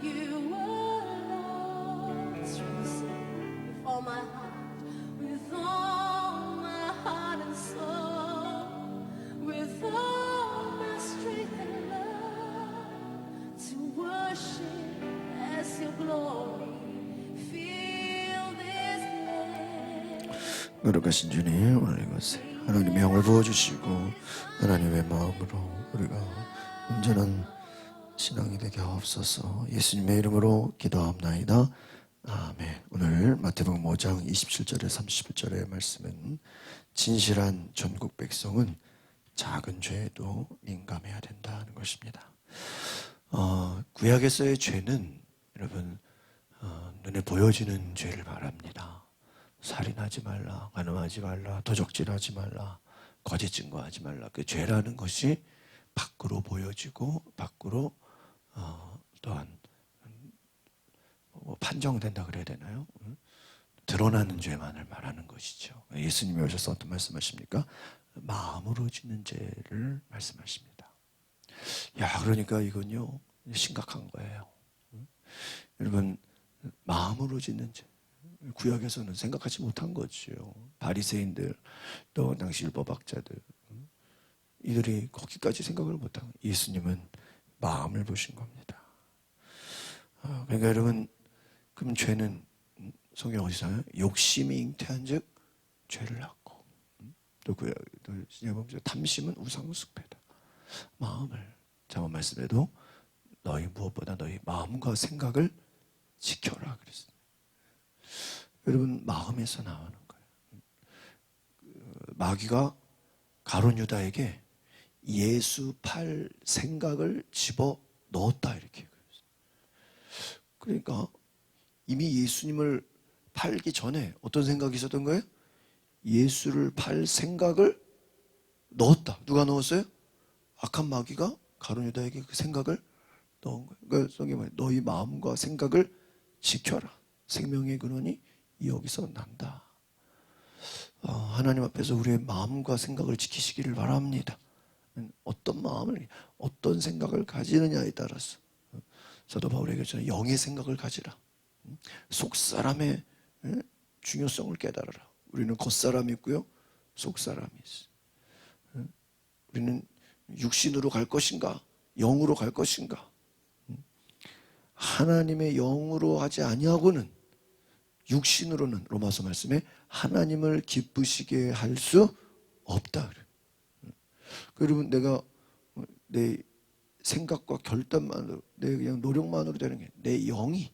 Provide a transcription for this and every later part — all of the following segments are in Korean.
you alone. With all my heart, with all my heart and soul, with all my strength and love, to worship as your glory. Fill this place. 노력하신 주님, 오늘 이것에 하나님의 영을 부어주시고 하나님의 마음으로 우리가 온전한 신앙이 되게 하옵소서. 예수님의 이름으로 기도하옵나이다. 아멘. 오늘 마태복음 5장 27절에 31절의 말씀은 진실한 전국 백성은 작은 죄에도 민감해야 된다는 것입니다. 구약에서의 죄는 여러분 눈에 보여지는 죄를 말합니다. 살인하지 말라, 간음하지 말라, 도적질하지 말라, 거짓 증거하지 말라. 그 죄라는 것이 밖으로 보여지고 밖으로 또한 판정된다 그래야 되나요? 드러나는 죄만을 말하는 것이죠. 예수님이 오셔서 어떤 말씀하십니까? 마음으로 짓는 죄를 말씀하십니다. 야, 그러니까 이건요 심각한 거예요. 여러분, 마음으로 짓는 죄, 구약에서는 생각하지 못한 거죠. 바리새인들, 또 당시 율법학자들, 이들이 거기까지 생각을 못한, 예수님은 마음을 보신 겁니다. 그러니까 여러분, 그럼 죄는 성경 어디서 나요? 욕심이 잉태한즉 죄를 낳고, 또 신약 보면 탐심은 우상숭배다. 마음을 잠언 말씀에도 너희 무엇보다 너희 마음과 생각을 지켜라 그랬어요. 여러분, 마음에서 나오는 거예요. 마귀가 가룟 유다에게 예수 팔 생각을 집어 넣었다 이렇게. 그러니까 이미 예수님을 팔기 전에 어떤 생각이 있었던 거예요? 예수를 팔 생각을 넣었다. 누가 넣었어요? 악한 마귀가 가룟 유다에게 그 생각을 넣은 거예요. 그러니까 성경에 말해요. 너희 마음과 생각을 지켜라. 생명의 근원이 여기서 난다. 하나님 앞에서 우리의 마음과 생각을 지키시기를 바랍니다. 어떤 마음을, 어떤 생각을 가지느냐에 따라서. 사도 바울에게 저는 영의 생각을 가지라. 속사람의 중요성을 깨달아라. 우리는 겉사람이 있고요, 속사람이 있어요. 우리는 육신으로 갈 것인가, 영으로 갈 것인가. 하나님의 영으로 하지 아니하고는, 육신으로는 로마서 말씀에 하나님을 기쁘시게 할 수 없다. 여러분, 내가 내 생각과 결단만으로, 내 그냥 노력만으로 되는 게, 내 영이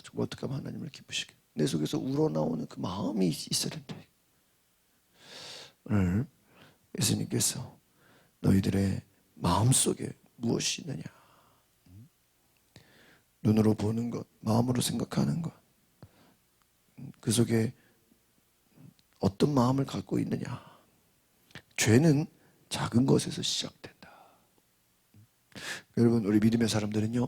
정말 어떻게 하면 하나님을 기쁘시게, 내 속에서 우러나오는 그 마음이 있어야 된다. 오늘 예수님께서 너희들의 마음속에 무엇이 있느냐, 눈으로 보는 것, 마음으로 생각하는 것, 그 속에 어떤 마음을 갖고 있느냐. 죄는 작은 것에서 시작된다. 여러분, 우리 믿음의 사람들은요,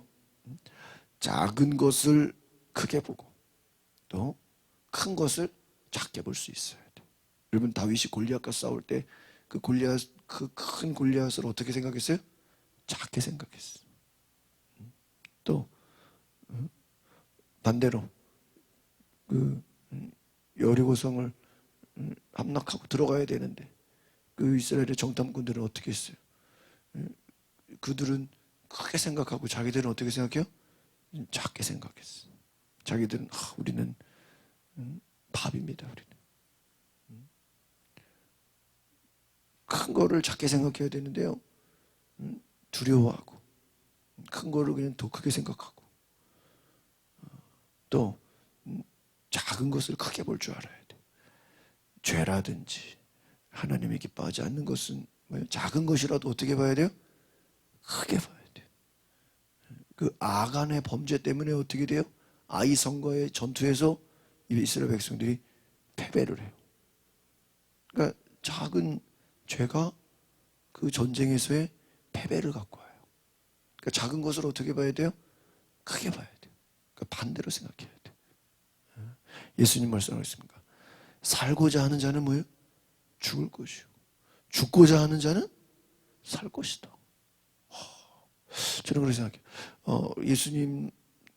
작은 것을 크게 보고 또 큰 것을 작게 볼 수 있어야 돼. 여러분, 다윗이 골리앗과 싸울 때 그 큰 골리앗을 어떻게 생각했어요? 작게 생각했어요. 또 반대로 그 여리고성을 함락하고 들어가야 되는데 그 이스라엘의 정탐꾼들은 어떻게 했어요? 그들은 크게 생각하고 자기들은 어떻게 생각해요? 작게 생각했어. 자기들은 우리는 밥입니다. 우리는 큰 거를 작게 생각해야 되는데요, 두려워하고 큰 거를 그냥 더 크게 생각하고, 또 작은 것을 크게 볼 줄 알아야 돼. 죄라든지 하나님이 기뻐하지 않는 것은 뭐예요? 작은 것이라도 어떻게 봐야 돼요? 크게 봐야 돼요. 그 아간의 범죄 때문에 어떻게 돼요? 아이 선거의 전투에서 이스라엘 백성들이 패배를 해요. 그러니까 작은 죄가 그 전쟁에서의 패배를 갖고 와요. 그러니까 작은 것을 어떻게 봐야 돼요? 크게 봐야 돼요. 그러니까 반대로 생각해야 돼요. 예수님 말씀하셨습니까? 살고자 하는 자는 뭐예요? 죽을 것이요, 죽고자 하는 자는 살 것이다. 저는 그렇게 생각해요. 예수님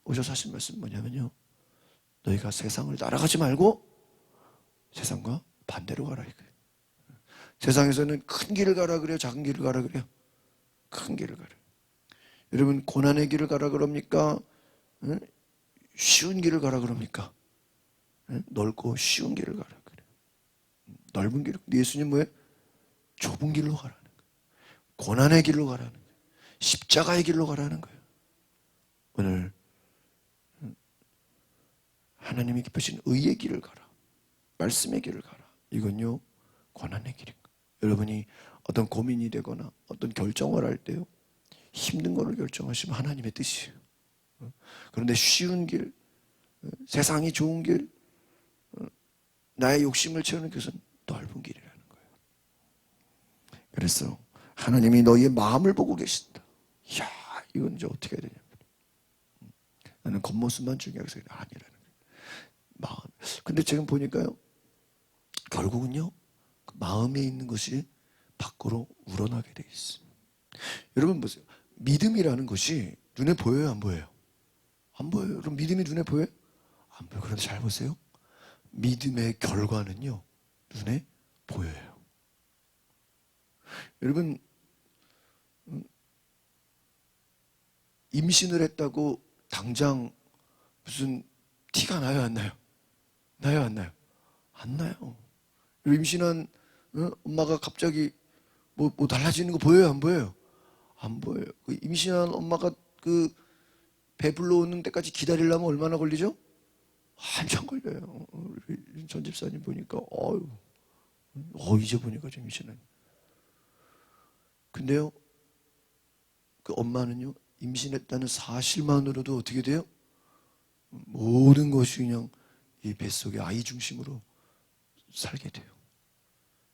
오셔서 하신 말씀 뭐냐면요. 너희가 세상을 따라가지 말고 세상과 반대로 가라 이거예요. 세상에서는 큰 길을 가라 그래요? 작은 길을 가라 그래요? 큰 길을 가라. 여러분 고난의 길을 가라 그럽니까? 쉬운 길을 가라 그럽니까? 넓고 쉬운 길을 가라 그래요. 넓은 길. 근데 예수님 뭐예요? 좁은 길로 가라는 거예요. 고난의 길로 가라는 거예요. 십자가의 길로 가라는 거예요. 오늘 하나님이 기쁘신 의의 길을 가라. 말씀의 길을 가라. 이건요 고난의 길인 거예요. 여러분이 어떤 고민이 되거나 어떤 결정을 할 때요 힘든 거를 결정하시면 하나님의 뜻이에요. 그런데 쉬운 길, 세상이 좋은 길, 나의 욕심을 채우는 것은 넓은 길이라는 거예요. 그래서 하나님이 너희의 마음을 보고 계신다. 이야, 이건 이제 어떻게 해야 되냐. 나는 겉모습만 중요하게 아니라는 거예요. 마음. 근데 지금 보니까요, 결국은요, 그 마음에 있는 것이 밖으로 우러나게 돼 있어요. 여러분 보세요. 믿음이라는 것이 눈에 보여요, 안 보여요? 안 보여요. 그럼 믿음이 눈에 보여요? 안 보여요. 그런데 잘 보세요. 믿음의 결과는요, 눈에 보여요. 여러분, 임신을 했다고 당장 무슨 티가 나요, 안 나요? 나요, 안 나요? 안 나요. 임신한 엄마가 갑자기 뭐 달라지는 거 보여요, 안 보여요? 안 보여요. 그 임신한 엄마가 그 배 불러오는 때까지 기다리려면 얼마나 걸리죠? 한참 걸려요. 우리 전 집사님 보니까 이제 보니까 좀 임신한. 근데요, 그 엄마는요 임신했다는 사실만으로도 어떻게 돼요? 모든 것이 그냥 이 뱃속에 아이 중심으로 살게 돼요.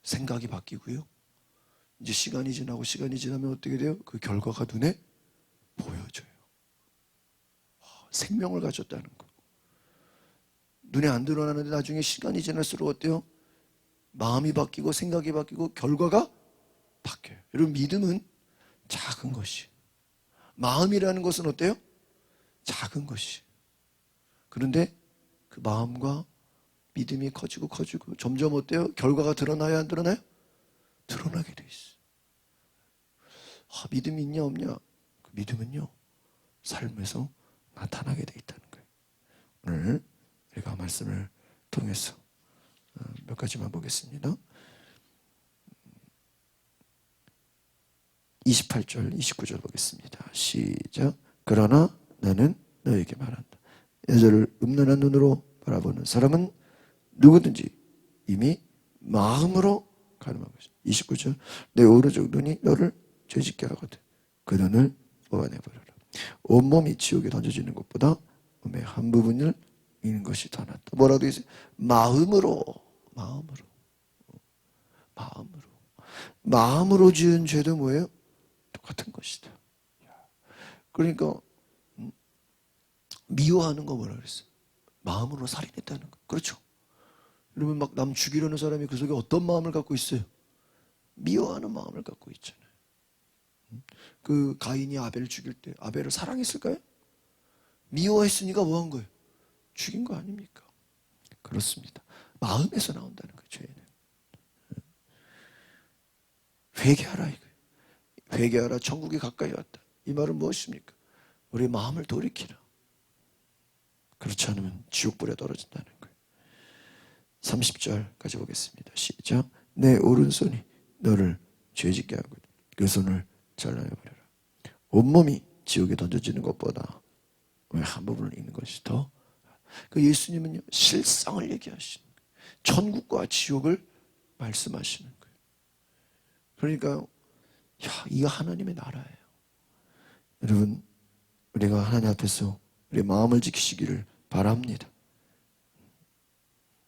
생각이 바뀌고요. 이제 시간이 지나면 어떻게 돼요? 그 결과가 눈에 보여져요. 생명을 가졌다는 거. 눈에 안 드러나는데 나중에 시간이 지날수록 어때요? 마음이 바뀌고 생각이 바뀌고 결과가 바뀌어요. 여러분 믿음은 작은 것이. 마음이라는 것은 어때요? 작은 것이. 그런데 그 마음과 믿음이 커지고 점점 어때요? 결과가 드러나요, 안 드러나요? 드러나게 돼 있어요. 믿음이 있냐 없냐? 그 믿음은요 삶에서 나타나게 돼 있다는 거예요. 오늘 우리가 말씀을 통해서 몇 가지만 보겠습니다. 28절, 29절 보겠습니다. 시작. 그러나 나는 너에게 말한다. 여자를 음란한 눈으로 바라보는 사람은 누구든지 이미 마음으로 가늠하고 있어. 29절. 내 오른쪽 눈이 너를 죄짓게 하거든. 그 눈을 뽑아내버려라. 온몸이 지옥에 던져지는 것보다 몸의 한 부분을 잃는 것이 더 낫다. 뭐라도 있어요? 마음으로 지은 죄도 뭐예요? 똑같은 것이다. 그러니까 미워하는 거 뭐라 그랬어요? 마음으로 살인했다는 거. 그렇죠? 여러분 막 남 죽이려는 사람이 그 속에 어떤 마음을 갖고 있어요? 미워하는 마음을 갖고 있잖아요. 그 가인이 아벨을 죽일 때 아벨을 사랑했을까요? 미워했으니까 뭐 한 거예요? 죽인 거 아닙니까? 그렇습니다. 마음에서 나온다는 거예요, 죄는. 회개하라 이거예요. 회개하라, 천국이 가까이 왔다. 이 말은 무엇입니까? 우리의 마음을 돌이키라. 그렇지 않으면 지옥불에 떨어진다는 거예요. 30절까지 보겠습니다. 시작. 내 오른손이 너를 죄짓게 하거든. 그 손을 잘라내버려라. 온몸이 지옥에 던져지는 것보다 한 부분을 잃는 것이 더. 그 예수님은요 실상을 얘기하시는 거예요. 천국과 지옥을 말씀하시는 거예요. 그러니까 이거 하나님의 나라예요. 여러분 우리가 하나님 앞에서 우리의 마음을 지키시기를 바랍니다.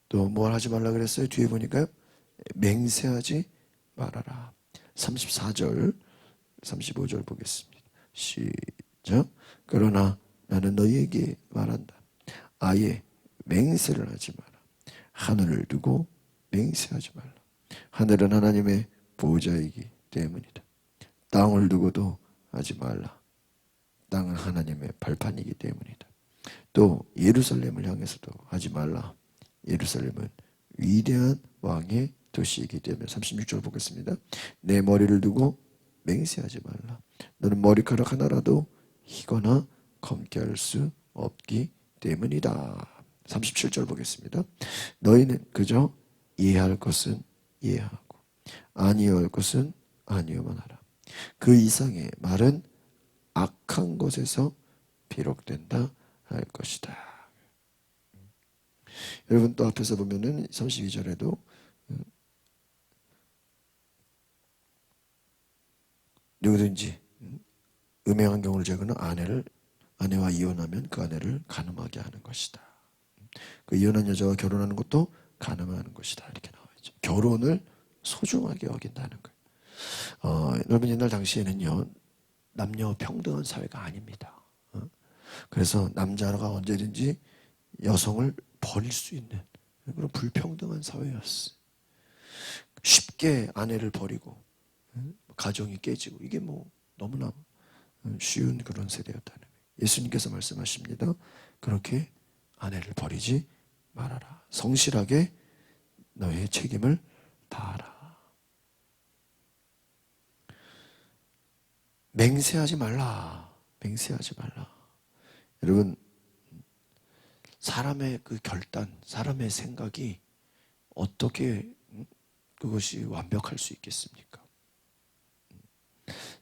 또 뭘 하지 말라 그랬어요? 뒤에 보니까요 맹세하지 말아라. 34절 35절 보겠습니다. 시작. 그러나 나는 너희에게 말한다. 아예 맹세를 하지 마라. 하늘을 두고 맹세하지 말라. 하늘은 하나님의 보호자이기 때문이다. 땅을 두고도 하지 말라. 땅은 하나님의 발판이기 때문이다. 또 예루살렘을 향해서도 하지 말라. 예루살렘은 위대한 왕의 도시이기 때문에. 36절 보겠습니다. 내 머리를 두고 맹세하지 말라. 너는 머리카락 하나라도 희거나 검게 할 수 없기 때문이다. 37절 보겠습니다. 너희는 그저 이해할 것은 이해하고 아니할 것은 아니어만 하라. 그 이상의 말은 악한 것에서 비롯된다 할 것이다. 여러분 또 앞에서 보면은 32절에도 누구든지 음행한 경우를 제거는 아내와 이혼하면 그 아내를 간음하게 하는 것이다. 그 이혼한 여자와 결혼하는 것도 간음하는 것이다. 이렇게 나와 있죠. 결혼을 소중하게 여긴다는 거예요. 여러분 옛날 당시에는요 남녀 평등한 사회가 아닙니다. 그래서 남자가 언제든지 여성을 버릴 수 있는 그런 불평등한 사회였어요. 쉽게 아내를 버리고 가정이 깨지고 이게 뭐 너무나 쉬운 그런 세대였다는 거예요. 예수님께서 말씀하십니다. 그렇게 아내를 버리지 말아라. 성실하게 너의 책임을 다하라. 맹세하지 말라. 맹세하지 말라. 여러분 사람의 그 결단, 사람의 생각이 어떻게 그것이 완벽할 수 있겠습니까?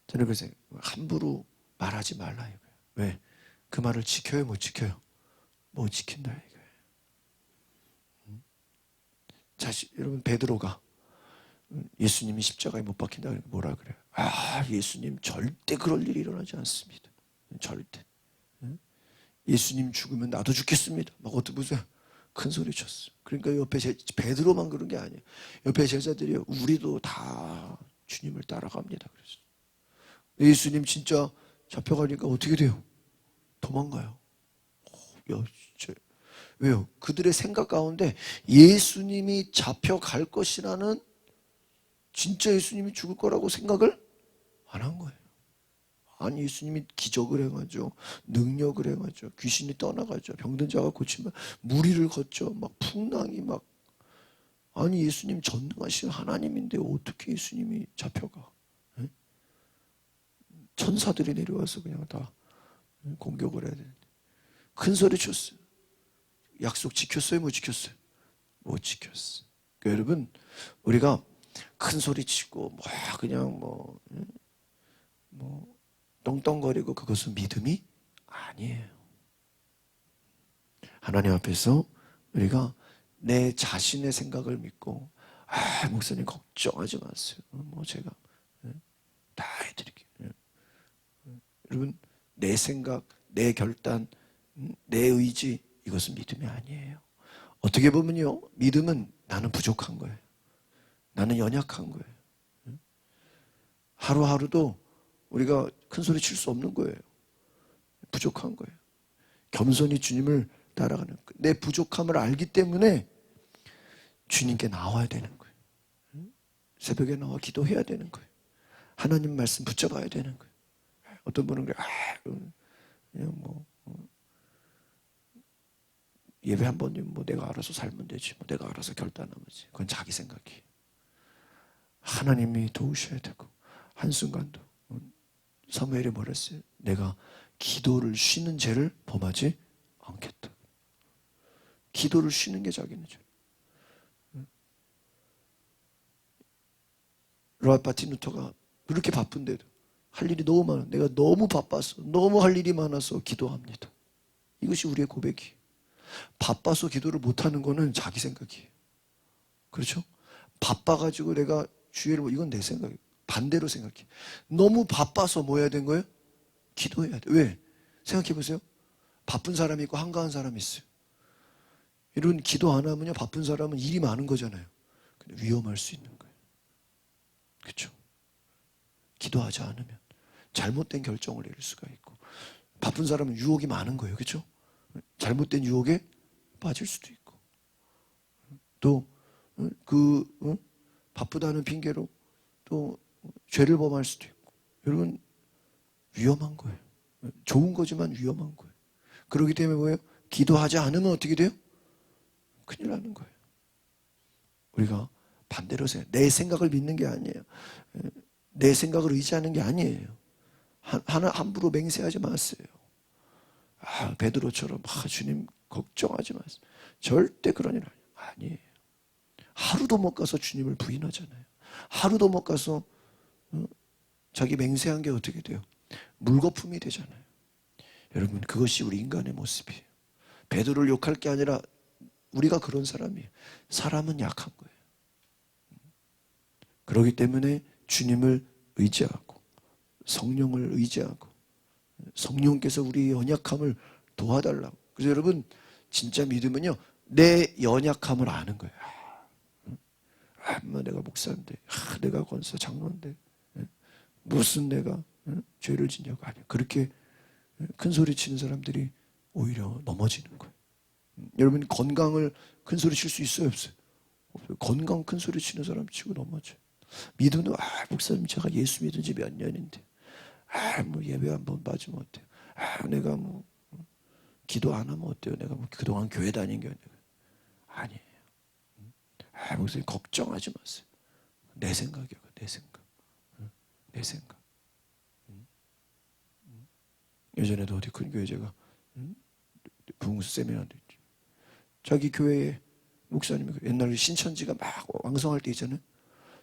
저는 그래서 함부로 말하지 말라 이거예요. 왜? 그 말을 지켜요? 못 지켜요? 못 지킨다 이거예요. 여러분 베드로가 예수님이 십자가에 못 박힌다 그러니까 뭐라 그래요? 예수님 절대 그럴 일이 일어나지 않습니다. 절대. 예수님 죽으면 나도 죽겠습니다. 막 어떻게 보세요? 큰 소리 쳤어요. 그러니까 옆에 베드로만 그런 게 아니에요. 옆에 제자들이 우리도 다 주님을 따라갑니다. 그래서 예수님 진짜 잡혀가니까 어떻게 돼요? 도망가요. 진짜. 왜요? 그들의 생각 가운데 예수님이 잡혀갈 것이라는 진짜 예수님이 죽을 거라고 생각을 안 한 거예요. 아니 예수님이 기적을 행하죠. 능력을 행하죠. 귀신이 떠나가죠. 병든 자가 고치면 무리를 걷죠. 막 풍랑이 막 아니 예수님 전능하신 하나님인데 어떻게 예수님이 잡혀가? 에? 천사들이 내려와서 그냥 다 공격을 해야 되는데 큰 소리 쳤어요. 약속 지켰어요? 못 지켰어요? 못 지켰어요. 그러니까 여러분 우리가 큰 소리 치고 그냥 떵떵거리고 그것은 믿음이 아니에요. 하나님 앞에서 우리가 내 자신의 생각을 믿고 목사님 걱정하지 마세요. 제가 다 해드릴게요. 여러분 내 생각, 내 결단, 내 의지 이것은 믿음이 아니에요. 어떻게 보면요 믿음은 나는 부족한 거예요. 나는 연약한 거예요. 하루하루도 우리가 큰 소리 칠 수 없는 거예요. 부족한 거예요. 겸손히 주님을 따라가는 거예요. 내 부족함을 알기 때문에 주님께 나와야 되는 거예요. 새벽에 나와 기도해야 되는 거예요. 하나님 말씀 붙잡아야 되는 거예요. 어떤 분은 그래, 그냥 예배 한 번이면 내가 알아서 살면 되지, 내가 알아서 결단하면 되지. 그건 자기 생각이에요. 하나님이 도우셔야 되고 한순간도 사무엘이 뭐랬어요? 내가 기도를 쉬는 죄를 범하지 않겠다. 기도를 쉬는 게 자기는 죄. 로아파티 누터가 그렇게 바쁜데도 할 일이 너무 많아. 내가 너무 바빠서 너무 할 일이 많아서 기도합니다. 이것이 우리의 고백이에요. 바빠서 기도를 못하는 거는 자기 생각이에요. 그렇죠? 바빠가지고 내가 주의를 이건 내 생각이에요. 반대로 생각해. 너무 바빠서 뭐 해야 된 거예요? 기도해야 돼. 왜? 생각해 보세요. 바쁜 사람이 있고 한가한 사람이 있어요. 이런 기도 안 하면요. 바쁜 사람은 일이 많은 거잖아요. 근데 위험할 수 있는 거예요. 그렇죠? 기도하지 않으면 잘못된 결정을 내릴 수가 있고 바쁜 사람은 유혹이 많은 거예요. 그렇죠? 잘못된 유혹에 빠질 수도 있고 또 바쁘다는 핑계로 또 죄를 범할 수도 있고 여러분 위험한 거예요. 좋은 거지만 위험한 거예요. 그렇기 때문에 뭐예요? 기도하지 않으면 어떻게 돼요? 큰일 나는 거예요. 우리가 반대로 내 생각을 믿는 게 아니에요. 내 생각을 의지하는 게 아니에요. 함부로 맹세하지 마세요. 베드로처럼 주님 걱정하지 마세요. 절대 그런 일 아니에요. 하루도 못 가서 주님을 부인하잖아요. 하루도 못 가서 자기 맹세한 게 어떻게 돼요? 물거품이 되잖아요. 여러분, 그것이 우리 인간의 모습이에요. 베드로를 욕할 게 아니라 우리가 그런 사람이에요. 사람은 약한 거예요. 그렇기 때문에 주님을 의지하고 성령을 의지하고 성령께서 우리의 연약함을 도와달라고. 그래서 여러분, 진짜 믿음은요, 내 연약함을 아는 거예요. 내가 목사인데, 내가 권사 장로인데, 무슨 내가 죄를 짓냐고. 아니요. 그렇게 큰 소리 치는 사람들이 오히려 넘어지는 거예요. 여러분, 건강을 큰 소리 칠 수 있어요, 없어요? 건강 큰 소리 치는 사람 치고 넘어져요. 믿음도, 목사님 제가 예수 믿은 지 몇 년인데, 뭐 예배 한번 빠지면 어때요? 내가 뭐 기도 안 하면 어때요? 내가 뭐 그동안 교회 다닌 게 아니에요. 목사님 걱정하지 마세요. 내 생각이요, 내 생각. 내 생각. 예전에도 어디 큰 교회 제가 부흥수 세미나도 있죠. 자기 교회에 목사님이 옛날에 신천지가 막 왕성할 때 있잖아요.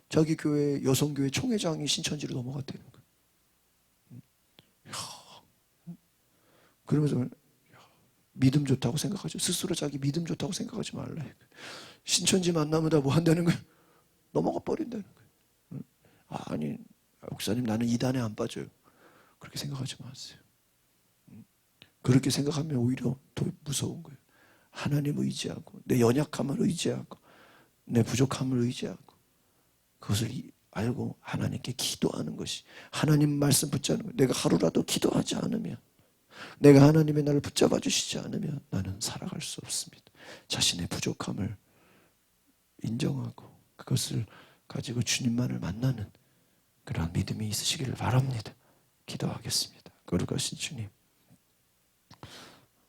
자기 교회 여성교회 총회장이 신천지로 넘어갔다는 거예요. 그러면서 믿음 좋다고 생각하죠. 스스로 자기 믿음 좋다고 생각하지 말라. 신천지 만나면 다 뭐 한다는 거예요? 넘어가 버린다는 거예요. 아니, 목사님 나는 이단에 안 빠져요. 그렇게 생각하지 마세요. 그렇게 생각하면 오히려 더 무서운 거예요. 하나님 의지하고 내 연약함을 의지하고 내 부족함을 의지하고 그것을 알고 하나님께 기도하는 것이, 하나님 말씀 붙잡는 거예요. 내가 하루라도 기도하지 않으면, 내가 하나님의 나를 붙잡아 주시지 않으면 나는 살아갈 수 없습니다. 자신의 부족함을 인정하고 그것을 가지고 주님만을 만나는 그러한 믿음이 있으시기를 바랍니다. 기도하겠습니다. 거룩하신 주님,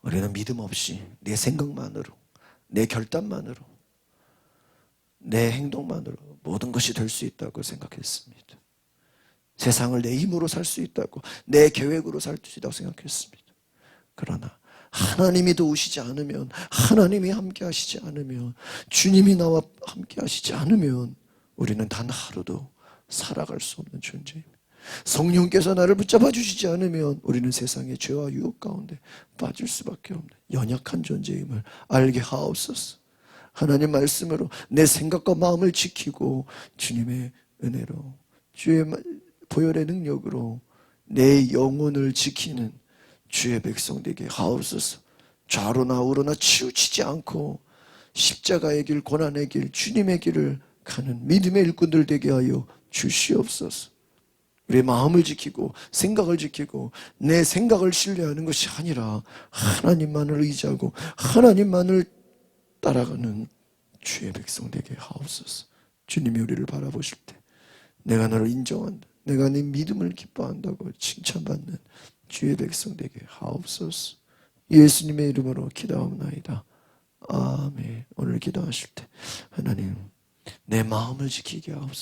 우리는 믿음 없이 내 생각만으로, 내 결단만으로, 내 행동만으로 모든 것이 될 수 있다고 생각했습니다. 세상을 내 힘으로 살 수 있다고, 내 계획으로 살 수 있다고 생각했습니다. 그러나 하나님이 도우시지 않으면, 하나님이 함께 하시지 않으면, 주님이 나와 함께 하시지 않으면 우리는 단 하루도 살아갈 수 없는 존재입니다. 성령께서 나를 붙잡아 주시지 않으면 우리는 세상의 죄와 유혹 가운데 빠질 수밖에 없는 연약한 존재임을 알게 하옵소서. 하나님 말씀으로 내 생각과 마음을 지키고 주님의 은혜로, 주의 보혈의 능력으로 내 영혼을 지키는 주의 백성 되게 하옵소서. 좌로나 우로나 치우치지 않고 십자가의 길, 고난의 길, 주님의 길을 가는 믿음의 일꾼들 되게 하여 주시옵소서. 우리의 마음을 지키고 생각을 지키고 내 생각을 신뢰하는 것이 아니라 하나님만을 의지하고 하나님만을 따라가는 주의 백성 되게 하옵소서. 주님이 우리를 바라보실 때 내가 너를 인정한다, 내가 네 믿음을 기뻐한다고 칭찬받는 주의 백성 되게 하옵소서. 예수님의 이름으로 기도하옵나이다. 아멘. 오늘 기도하실 때 하나님 내 마음을 지키게 하옵소서.